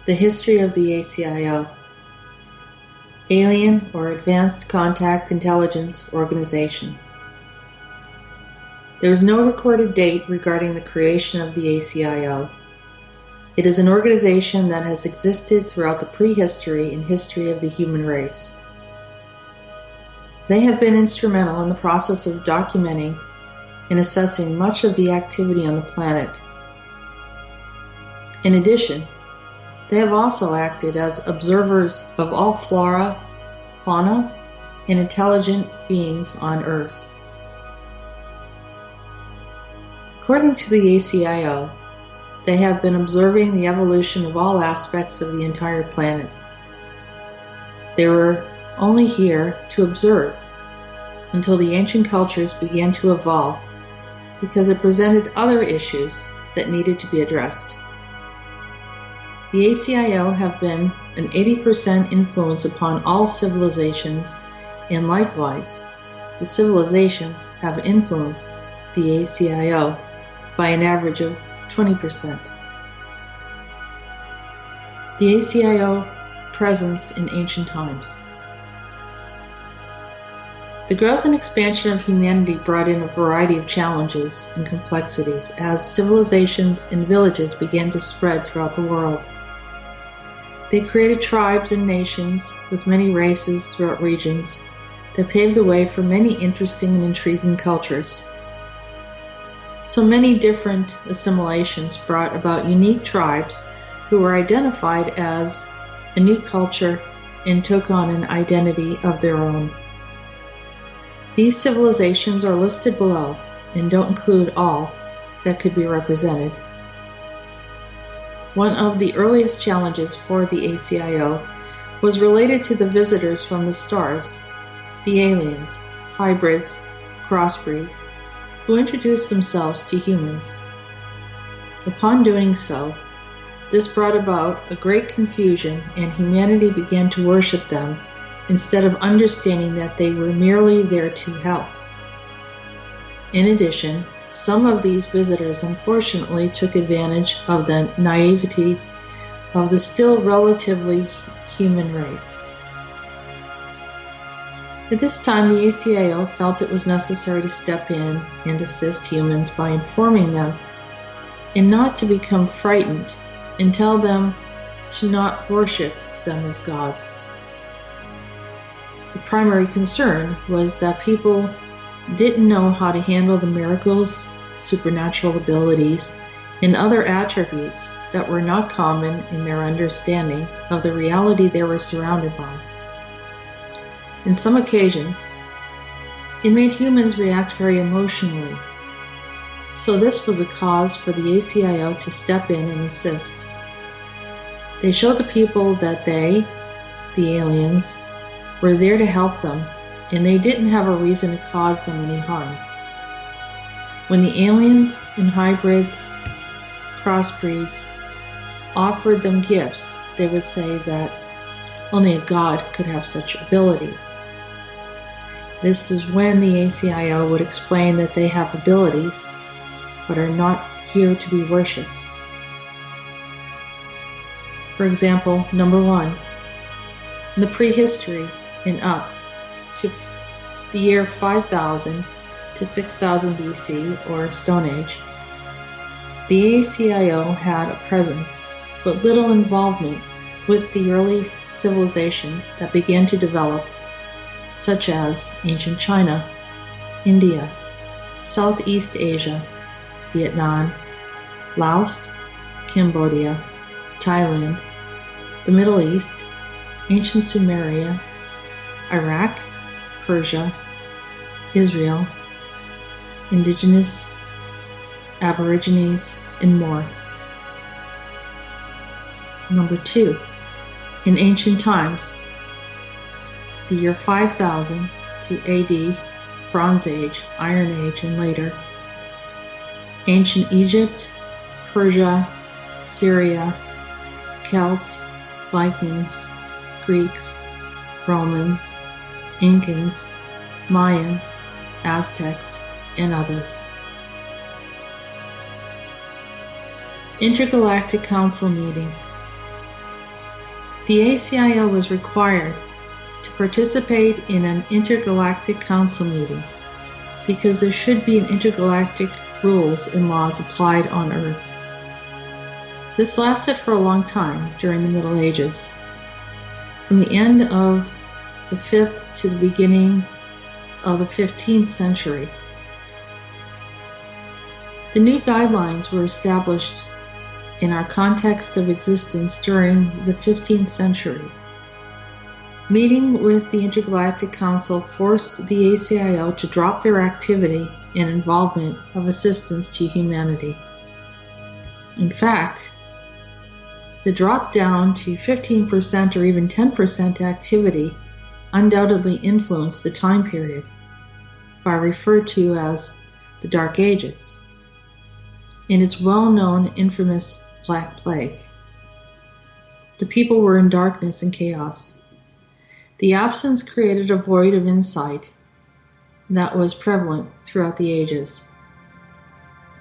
The history of the ACIO, Alien or Advanced Contact Intelligence Organization. There is no recorded date regarding the creation of the ACIO. It is an organization that has existed throughout the prehistory and history of the human race. They have been instrumental in the process of documenting and assessing much of the activity on the planet. In addition, they have also acted as observers of all flora, fauna, and intelligent beings on Earth. According to the ACIO, they have been observing the evolution of all aspects of the entire planet. They were only here to observe until the ancient cultures began to evolve because it presented other issues that needed to be addressed. The ACIO have been an 80% influence upon all civilizations, and likewise, the civilizations have influenced the ACIO by an average of 20%. The ACIO presence in ancient times. The growth and expansion of humanity brought in a variety of challenges and complexities as civilizations and villages began to spread throughout the world. They created tribes and nations with many races throughout regions that paved the way for many interesting and intriguing cultures. So many different assimilations brought about unique tribes who were identified as a new culture and took on an identity of their own. These civilizations are listed below and don't include all that could be represented. One of the earliest challenges for the ACIO was related to the visitors from the stars, the aliens, hybrids, crossbreeds, who introduced themselves to humans. Upon doing so, this brought about a great confusion, and humanity began to worship them instead of understanding that they were merely there to help. In addition, some of these visitors unfortunately took advantage of the naivety of the still relatively human race. At this time, the ACIO felt it was necessary to step in and assist humans by informing them and not to become frightened and tell them to not worship them as gods. The primary concern was that people didn't know how to handle the miracles, supernatural abilities, and other attributes that were not common in their understanding of the reality they were surrounded by. In some occasions, it made humans react very emotionally. So this was a cause for the ACIO to step in and assist. They showed the people that they, the aliens, were there to help them, and they didn't have a reason to cause them any harm. When the aliens and hybrids, crossbreeds, offered them gifts, they would say that only a god could have such abilities. This is when the ACIO would explain that they have abilities, but are not here to be worshipped. For example, number 1, in the prehistory and up to the year 5000 to 6000 BC, or Stone Age, the ACIO had a presence but little involvement with the early civilizations that began to develop, such as ancient China, India, Southeast Asia, Vietnam, Laos, Cambodia, Thailand, the Middle East, ancient Sumeria, Iraq, Persia, Israel, indigenous, aborigines, and more. Number 2, in ancient times, the year 5000 to AD, Bronze Age, Iron Age, and later, ancient Egypt, Persia, Syria, Celts, Vikings, Greeks, Romans, Incans, Mayans, Aztecs, and others. Intergalactic Council meeting. The ACIO was required to participate in an intergalactic council meeting because there should be an intergalactic rules and laws applied on Earth. This lasted for a long time during the Middle Ages, from the end of the 5th to the beginning of the 15th century. The new guidelines were established in our context of existence during the 15th century. Meeting with the Intergalactic Council forced the ACIO to drop their activity and involvement of assistance to humanity. In fact, the drop down to 15% or even 10% activity undoubtedly influenced the time period, by referred to as the Dark Ages, in its well-known infamous Black Plague. The people were in darkness and chaos. The absence created a void of insight that was prevalent throughout the ages.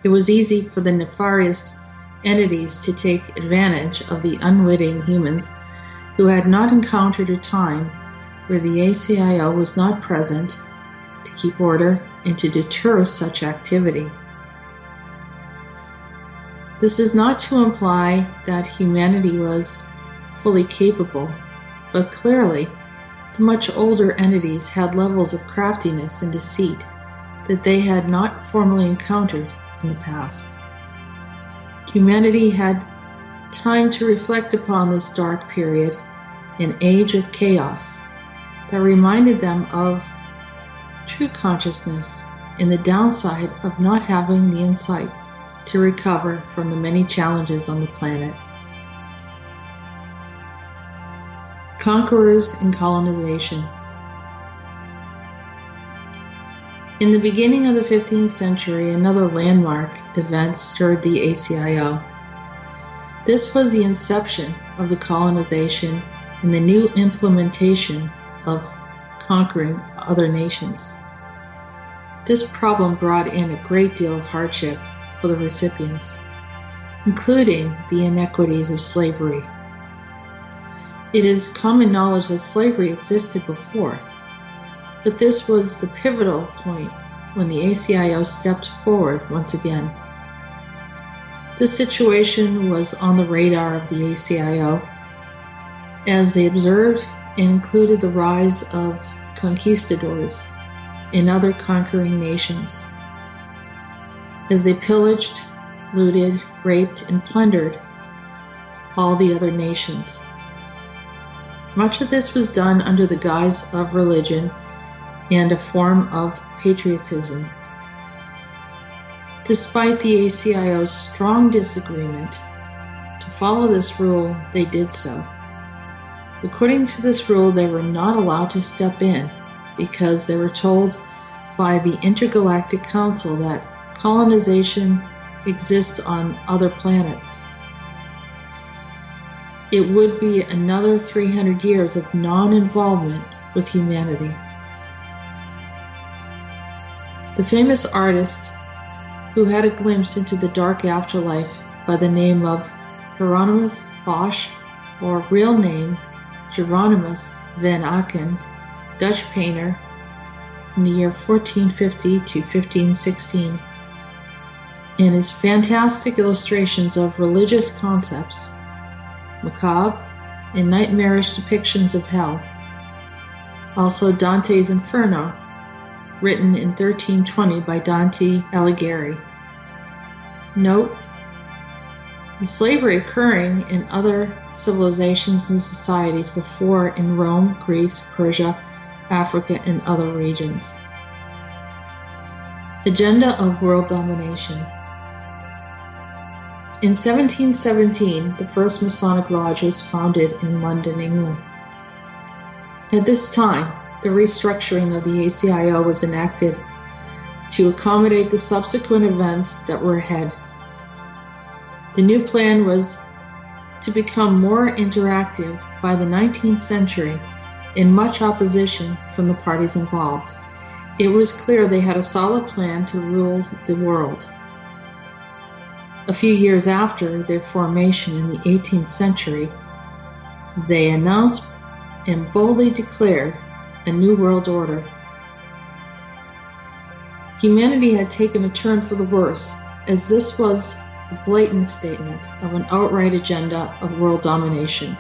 It was easy for the nefarious entities to take advantage of the unwitting humans who had not encountered a time where the ACIO was not present to keep order and to deter such activity. This is not to imply that humanity was fully capable, but clearly the much older entities had levels of craftiness and deceit that they had not formerly encountered in the past. Humanity had time to reflect upon this dark period, an age of chaos, that reminded them of true consciousness and the downside of not having the insight to recover from the many challenges on the planet. Conquerors and colonization. In the beginning of the 15th century, another landmark event stirred the ACIO. This was the inception of the colonization and the new implementation of conquering other nations. This problem brought in a great deal of hardship for the recipients, including the inequities of slavery. It is common knowledge that slavery existed before, but this was the pivotal point when the ACIO stepped forward once again. This situation was on the radar of the ACIO as they observed and included the rise of conquistadors in other conquering nations, as they pillaged, looted, raped, and plundered all the other nations. Much of this was done under the guise of religion and a form of patriotism. Despite the ACIO's strong disagreement to follow this rule, they did so. According to this rule, they were not allowed to step in because they were told by the Intergalactic Council that colonization exists on other planets. It would be another 300 years of non-involvement with humanity. The famous artist who had a glimpse into the dark afterlife by the name of Hieronymus Bosch, or real name Geronimus van Aken, Dutch painter, in the year 1450 to 1516, and his fantastic illustrations of religious concepts, macabre and nightmarish depictions of hell. Also Dante's Inferno, written in 1320 by Dante Alighieri. Note, the slavery occurring in other civilizations and societies before in Rome, Greece, Persia, Africa, and other regions. Agenda of world domination. In 1717, the first Masonic Lodge was founded in London, England. At this time, the restructuring of the ACIO was enacted to accommodate the subsequent events that were ahead. The new plan was to become more interactive by the 19th century, in much opposition from the parties involved. It was clear they had a solid plan to rule the world. A few years after their formation in the 18th century, They announced and boldly declared a new world order. Humanity had taken a turn for the worse, as this was a blatant statement of an outright agenda of world domination.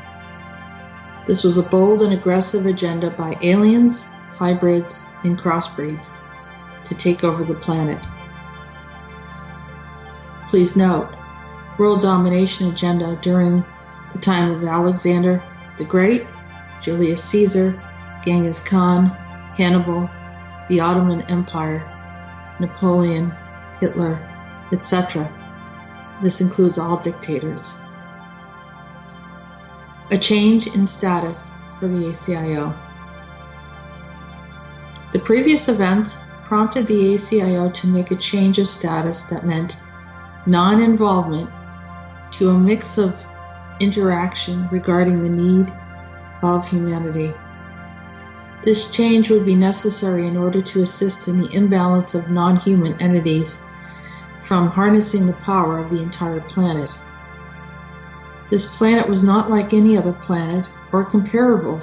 This was a bold and aggressive agenda by aliens, hybrids, and crossbreeds to take over the planet. Please note, world domination agenda during the time of Alexander the Great, Julius Caesar, Genghis Khan, Hannibal, the Ottoman Empire, Napoleon, Hitler, etc. This includes all dictators. A change in status for the ACIO. The previous events prompted the ACIO to make a change of status that meant non-involvement to a mix of interaction regarding the need of humanity. This change would be necessary in order to assist in the imbalance of non-human entities from harnessing the power of the entire planet. This planet was not like any other planet or comparable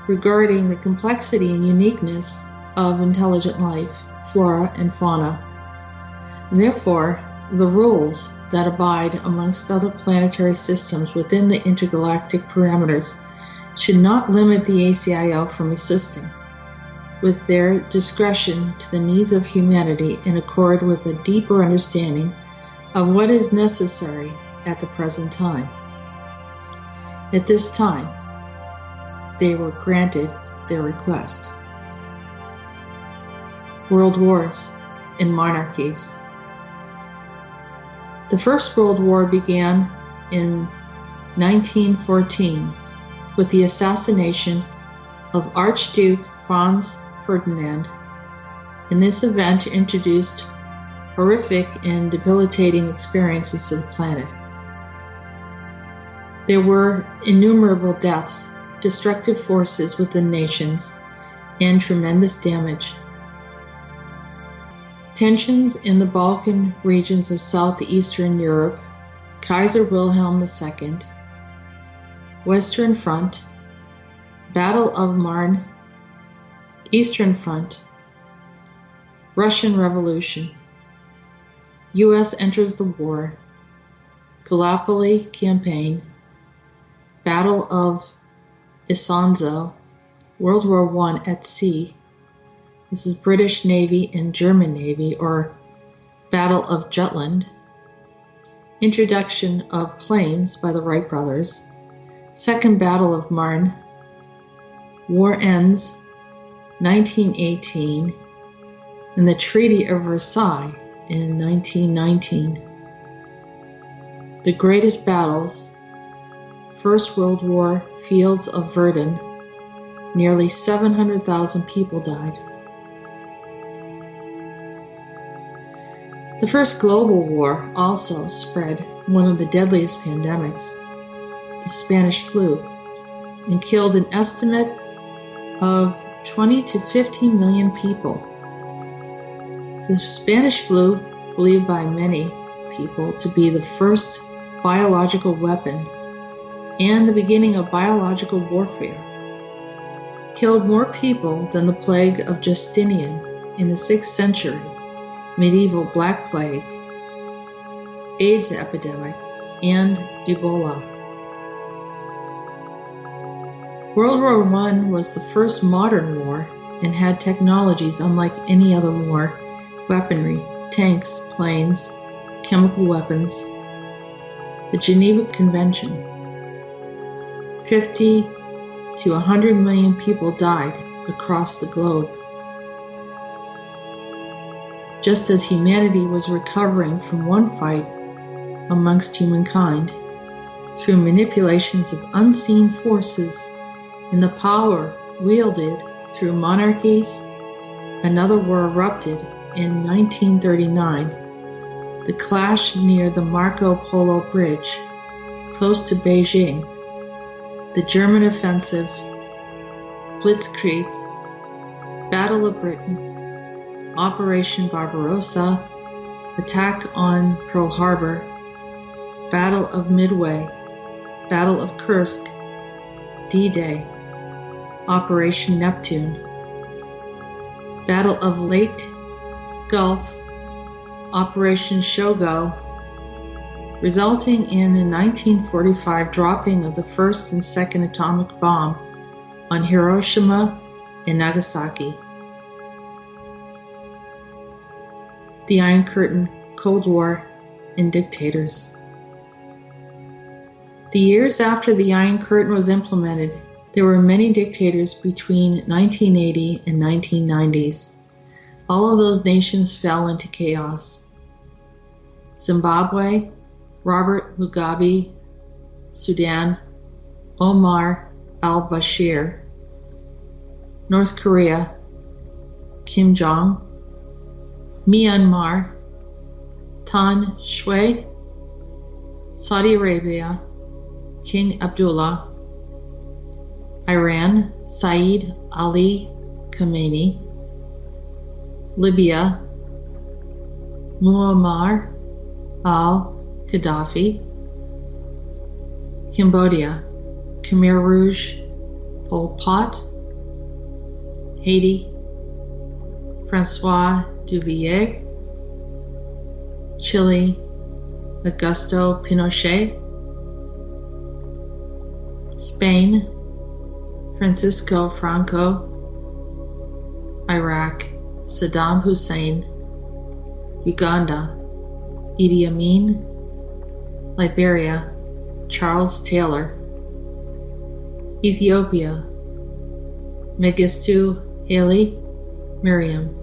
regarding the complexity and uniqueness of intelligent life, flora, and fauna. And therefore, the rules that abide amongst other planetary systems within the intergalactic parameters should not limit the ACIO from assisting with their discretion to the needs of humanity in accord with a deeper understanding of what is necessary at the present time. At this time, they were granted their request. World wars and monarchies. The First World War began in 1914 with the assassination of Archduke Franz Ferdinand, and this event introduced horrific and debilitating experiences to the planet. There were innumerable deaths, destructive forces within nations, and tremendous damage. Tensions in the Balkan regions of southeastern Europe, Kaiser Wilhelm II, Western Front, Battle of Marne, Eastern Front, Russian Revolution, U.S. enters the war, Gallipoli Campaign, Battle of Isonzo, World War I at sea. This is British Navy and German Navy, or Battle of Jutland, introduction of planes by the Wright brothers, Second Battle of Marne, war ends 1918, and the Treaty of Versailles in 1919. The greatest battles: First World War, Fields of Verdun, nearly 700,000 people died. The First Global War also spread one of the deadliest pandemics, the Spanish flu, and killed an estimate of 20 to 15 million people. The Spanish flu, believed by many people to be the first biological weapon and the beginning of biological warfare, killed more people than the plague of Justinian in the 6th century, medieval Black Plague, AIDS epidemic, and Ebola. World War I was the first modern war and had technologies unlike any other war: weaponry, tanks, planes, chemical weapons. The Geneva Convention. 50 to 100 million people died across the globe. Just as humanity was recovering from one fight amongst humankind, through manipulations of unseen forces and the power wielded through monarchies, another war erupted in 1939, the clash near the Marco Polo Bridge, close to Beijing, the German offensive, Blitzkrieg, Battle of Britain, Operation Barbarossa, attack on Pearl Harbor, Battle of Midway, Battle of Kursk, D-Day, Operation Neptune, Battle of Leyte Gulf, Operation Shogo, resulting in the 1945 dropping of the first and second atomic bomb on Hiroshima and Nagasaki. The Iron Curtain, Cold War, and Dictators. The years after the Iron Curtain was implemented, there were many dictators between 1980 and 1990s. All of those nations fell into chaos. Zimbabwe, Robert Mugabe, Sudan, Omar al-Bashir, North Korea, Kim Jong, Myanmar, Tan Shui, Saudi Arabia, King Abdullah, Iran, Saeed Ali Khamenei, Libya, Muammar al-Gaddafi, Cambodia, Khmer Rouge, Pol Pot, Haiti, Francois Duvalier, Chile, Augusto Pinochet, Spain, Francisco Franco, Iraq, Saddam Hussein, Uganda, Idi Amin, Liberia, Charles Taylor, Ethiopia, Mengistu Haile Mariam.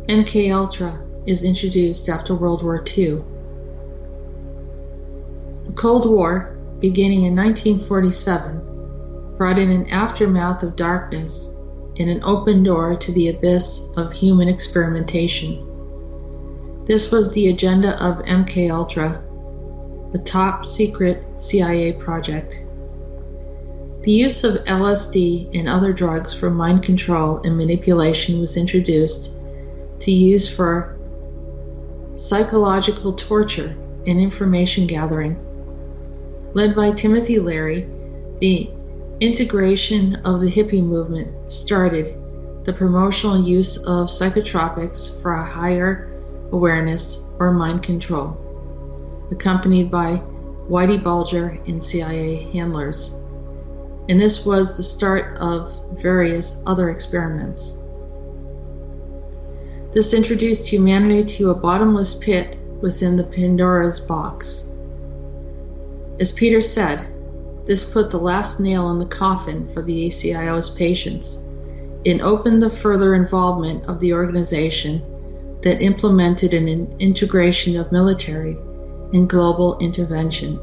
MKUltra is introduced after World War II. The Cold War, beginning in 1947, brought in an aftermath of darkness and an open door to the abyss of human experimentation. This was the agenda of MKUltra, a top-secret CIA project. The use of LSD and other drugs for mind control and manipulation was introduced to use for psychological torture and information gathering. Led by Timothy Leary, the integration of the hippie movement started the promotional use of psychotropics for a higher awareness or mind control, accompanied by Whitey Bulger and CIA handlers. And this was the start of various other experiments. This introduced humanity to a bottomless pit within the Pandora's box. As Peter said, this put the last nail in the coffin for the ACIO's patients and opened the further involvement of the organization that implemented an integration of military and global intervention.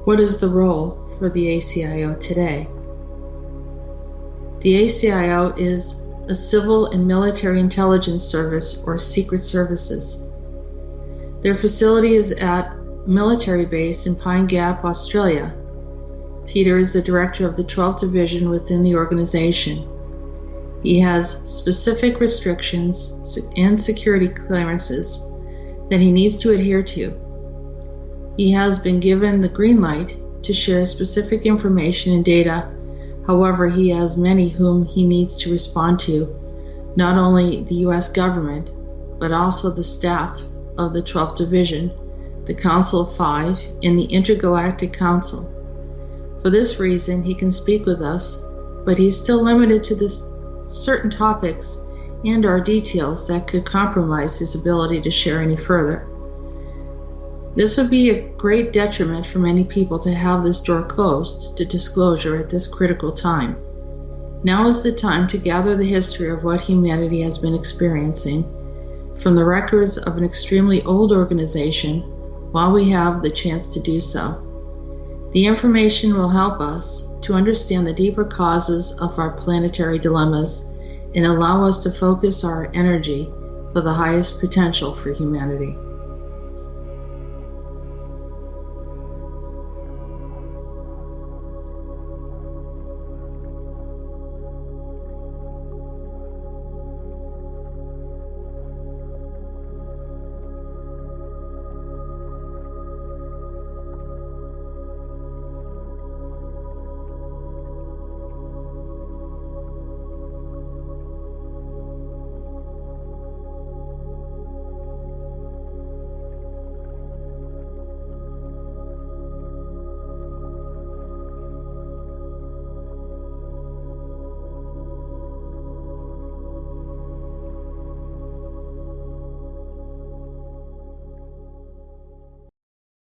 What is the role for the ACIO today? The ACIO is a civil and military intelligence service or secret services. Their facility is at a military base in Pine Gap, Australia. Peter is the director of the 12th Division within the organization. He has specific restrictions and security clearances that he needs to adhere to. He has been given the green light to share specific information and data. However, he has many whom he needs to respond to, not only the U.S. government, but also the staff of the 12th Division, the Council of Five, and the Intergalactic Council. For this reason, he can speak with us, but he is still limited to certain topics and or details that could compromise his ability to share any further. This would be a great detriment for many people to have this door closed to disclosure at this critical time. Now is the time to gather the history of what humanity has been experiencing from the records of an extremely old organization while we have the chance to do so. The information will help us to understand the deeper causes of our planetary dilemmas and allow us to focus our energy for the highest potential for humanity.